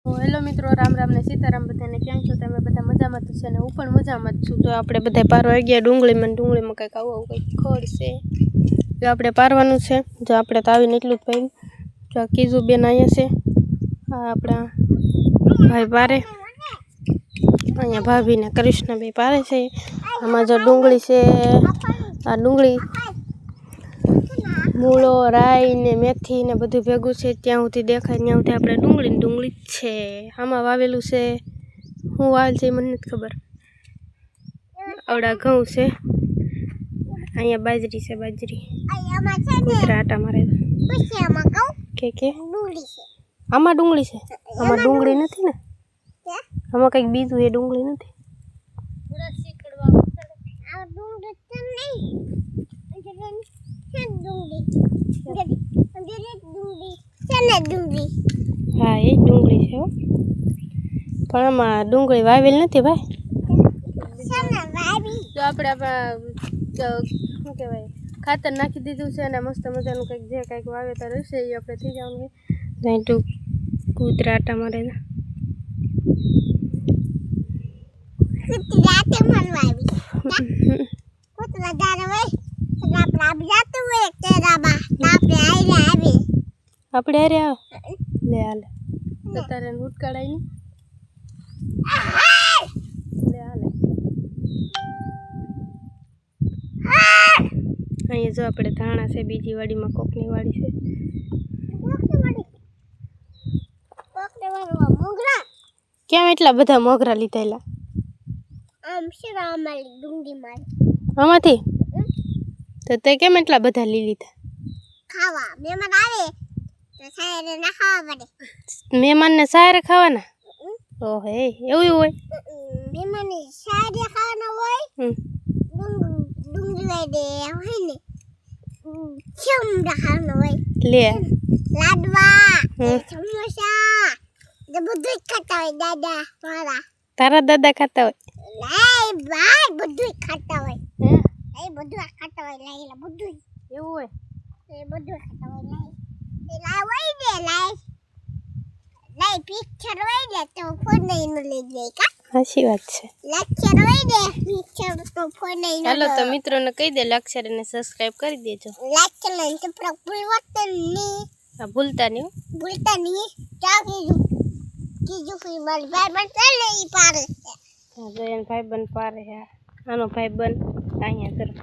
Hello મિત્રો, રામ રામ ને સીતારામ બધાને. કેમ છો તમે? બધા મજામાં તો છે ને? હું પણ મજામાં જ છું. જો આપણે બધા પારવા ગયા ડુંગળીમાં કંઈક આવું કંઈક ખડ છે, જો આપણે પારવાનું છે. જો આપણે તો આવીને એટલું જ પાડ્યું. જો આ કીજુ બેન અહીંયા છે, આ આપણા ભાઈ પારે, અહીંયા ભાભીને કૃષ્ણ ભાઈ પારે છે. આમાં જો ડુંગળી છે, આ ડુંગળી મૂળો રાઈ ને મેથી ને બધું ભેગું છે. ત્યાં સુધી દેખાય ત્યાં સુધી આપણે ડુંગળી જ છે. આમાં વાવેલું છે. હું વાવેલ છે મને નથી ખબર. આવડા ઘઉં છે, અહીંયા બાજરી છે. બાજરી આટા મારે કે આમાં ડુંગળી છે. આમાં ડુંગળી નથી ને, આમાં કંઈક બીજું એ ડુંગળી નથી. હા એ ડુંગળી છે, પણ આમાં ડુંગળી વાવેલ નથી ભાઈ. તો આપણે શું કહેવાય, ખાતર નાખી દીધું છે અને મસ્ત મજાનું કંઈક જે કંઈક વાવેતર હશે એ આપણે થઈ જવાનું. જાય તો કૂતરા આટા મારે આપણે અરે આવ લે હાલે તો તારે ઉટકાડાય નહીં લે હાલે. અહીંયા જો આપણે ધાણા છે, બીજી વાડીમાં કોકની વાડી છે. કેમ એટલા બધા મોગરા લીધેલા આમાંથી? તો તે કેમ એટલા બધા લઈ લીધા? ખાવા મહેમાન આવે તો સાયરે ના ખાવા પડે. મહેમાનને સાયરે ખાવાના? ઓહે એવું હોય? મહેમાનને સાયરે ખાવાના હોય. ડુંગળી દે હોય ને ચમડા ખાવાના હોય. લે લાડવા સમોસા જે બધું ખાતા હોય દાદા મારા. તારા દાદા ખાતા હોય? લાય ભાઈ બધું ખાતા હોય. હે એ બધું ખાતા હોય. લાય બધું એવું હોય? એ બધું ખાતા હોય. લાય હોય ને લાય પિક્ચર હોય ને તો ફોન નહીં લઈ જાય કા. સાચી વાત છે. લેક્ચર હોય ને પિક્ચર તો ફોન નહીં. હાલો તો મિત્રોને કહી દે લેક્ચર અને સબસ્ક્રાઇબ કરી દેજો. લેક્ચર ને ભૂલતા નહીં કીજું કે મારી ભાઈ બન ચાલે ઈ પારે છે. હા જયન ભાઈ બન પારે છે. આનો ભાઈ બન અહીંયા તરફ